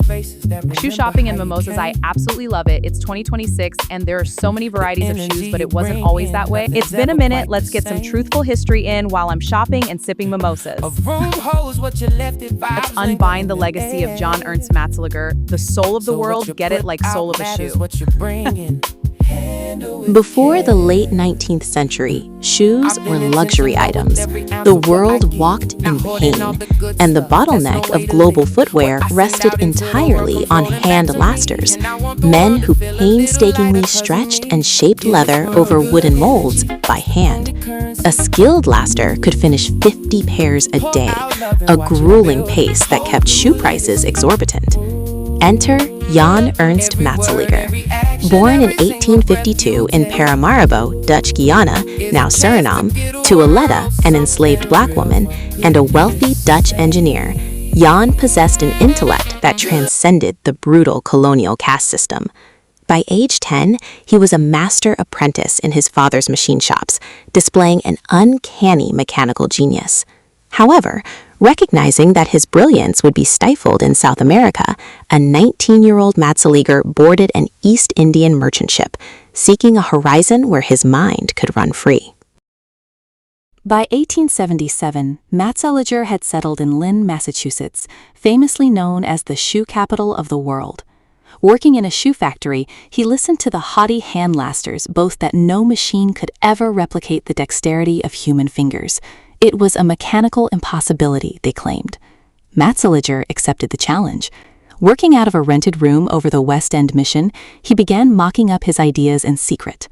Shoe shopping in mimosas, I absolutely love it. It's 2026 and there are so many varieties of shoes, but it wasn't always that way. It's been a minute. Let's get some truthful history in while I'm shopping and sipping mimosas. Let's unbind the legacy of John Ernst Matzeliger, the soul of the world. Get it like soul of a shoe. Before the late 19th century, shoes were luxury items. The world walked in pain, and the bottleneck of global footwear rested entirely on hand lasters, men who painstakingly stretched and shaped leather over wooden molds by hand. A skilled laster could finish 50 pairs a day, a grueling pace that kept shoe prices exorbitant. Enter Jan Ernst Matzeliger. Born in 1852 in Paramaribo, Dutch Guiana, now Suriname, to Aletta, an enslaved black woman, and a wealthy Dutch engineer, Jan possessed an intellect that transcended the brutal colonial caste system. By age 10, he was a master apprentice in his father's machine shops, displaying an uncanny mechanical genius. However, recognizing that his brilliance would be stifled in South America, a 19-year-old Matzeliger boarded an East Indian merchant ship, seeking a horizon where his mind could run free. By 1877, Matzeliger had settled in Lynn, Massachusetts, famously known as the shoe capital of the world. Working in a shoe factory, he listened to the haughty hand lasters boast that no machine could ever replicate the dexterity of human fingers. It was a mechanical impossibility, they claimed. Matzeliger accepted the challenge. Working out of a rented room over the West End Mission, he began mocking up his ideas in secret.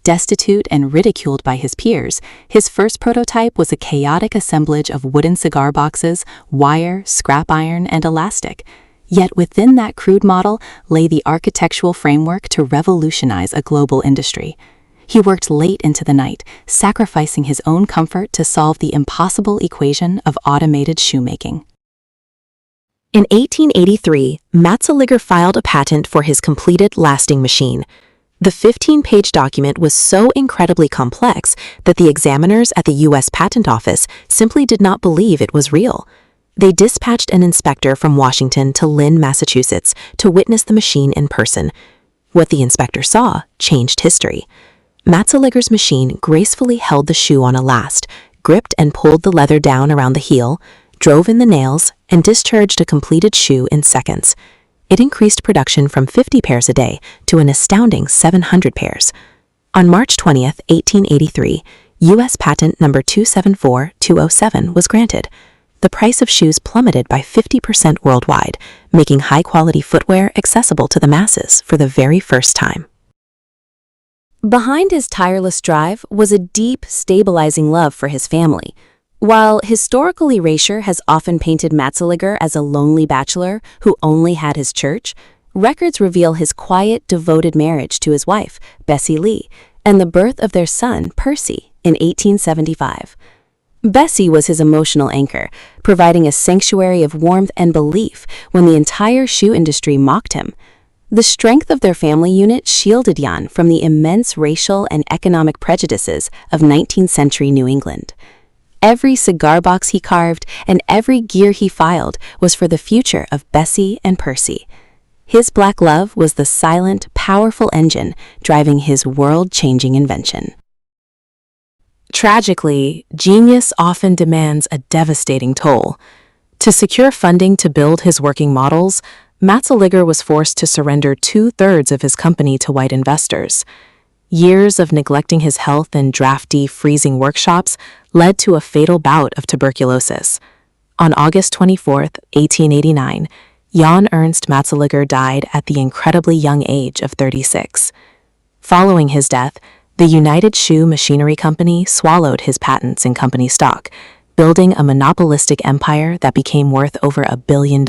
Destitute and ridiculed by his peers, his first prototype was a chaotic assemblage of wooden cigar boxes, wire, scrap iron, and elastic. Yet within that crude model lay the architectural framework to revolutionize a global industry. He worked late into the night, sacrificing his own comfort to solve the impossible equation of automated shoemaking. In 1883, Matzeliger filed a patent for his completed lasting machine. The 15-page document was so incredibly complex that the examiners at the U.S. Patent Office simply did not believe it was real. They dispatched an inspector from Washington to Lynn, Massachusetts, to witness the machine in person. What the inspector saw changed history. Matzeliger's machine gracefully held the shoe on a last, gripped and pulled the leather down around the heel, drove in the nails, and discharged a completed shoe in seconds. It increased production from 50 pairs a day to an astounding 700 pairs. On March 20, 1883, U.S. Patent number 274207 was granted. The price of shoes plummeted by 50% worldwide, making high-quality footwear accessible to the masses for the very first time. Behind his tireless drive was a deep, stabilizing love for his family. While historical erasure has often painted Matzeliger as a lonely bachelor who only had his church, records reveal his quiet, devoted marriage to his wife, Bessie Lee, and the birth of their son, Percy, in 1875. Bessie was his emotional anchor, providing a sanctuary of warmth and belief when the entire shoe industry mocked him. The strength of their family unit shielded Jan from the immense racial and economic prejudices of 19th century New England. Every cigar box he carved and every gear he filed was for the future of Bessie and Percy. His black love was the silent, powerful engine driving his world-changing invention. Tragically, genius often demands a devastating toll. To secure funding to build his working models, Matzeliger was forced to surrender 2/3 of his company to white investors. Years of neglecting his health in drafty, freezing workshops led to a fatal bout of tuberculosis. On August 24, 1889, Jan Ernst Matzeliger died at the incredibly young age of 36. Following his death, the United Shoe Machinery Company swallowed his patents in company stock, building a monopolistic empire that became worth over $1 billion.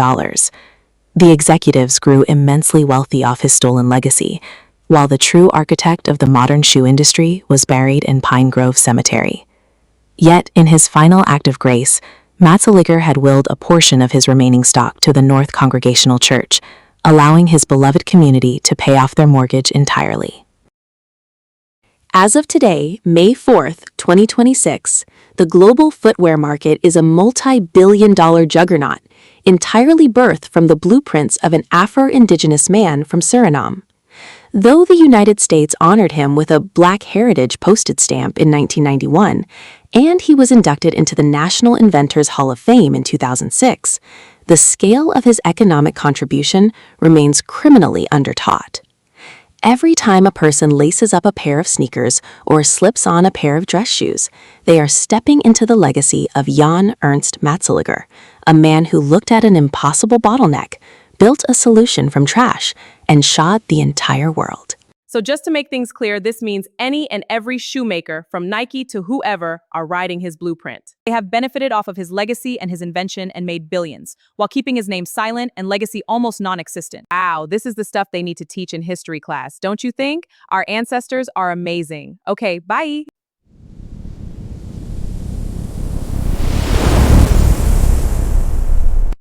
The executives grew immensely wealthy off his stolen legacy, while the true architect of the modern shoe industry was buried in Pine Grove Cemetery. Yet, in his final act of grace, Matzeliger had willed a portion of his remaining stock to the North Congregational Church, allowing his beloved community to pay off their mortgage entirely. As of today, May 4th, 2026, the global footwear market is a multi-billion-dollar juggernaut. entirely birthed from the blueprints of an Afro-Indigenous man from Suriname. Though the United States honored him with a Black Heritage postage stamp in 1991, and he was inducted into the National Inventors Hall of Fame in 2006, the scale of his economic contribution remains criminally undertaught. Every time a person laces up a pair of sneakers or slips on a pair of dress shoes, they are stepping into the legacy of Ernst Matzeliger, a man who looked at an impossible bottleneck, built a solution from trash, and shot the entire world. So just to make things clear, this means any and every shoemaker, from Nike to whoever, are riding his blueprint. They have benefited off of his legacy and his invention and made billions, while keeping his name silent and legacy almost non-existent. Wow, this is the stuff they need to teach in history class, don't you think? Our ancestors are amazing. Okay, bye!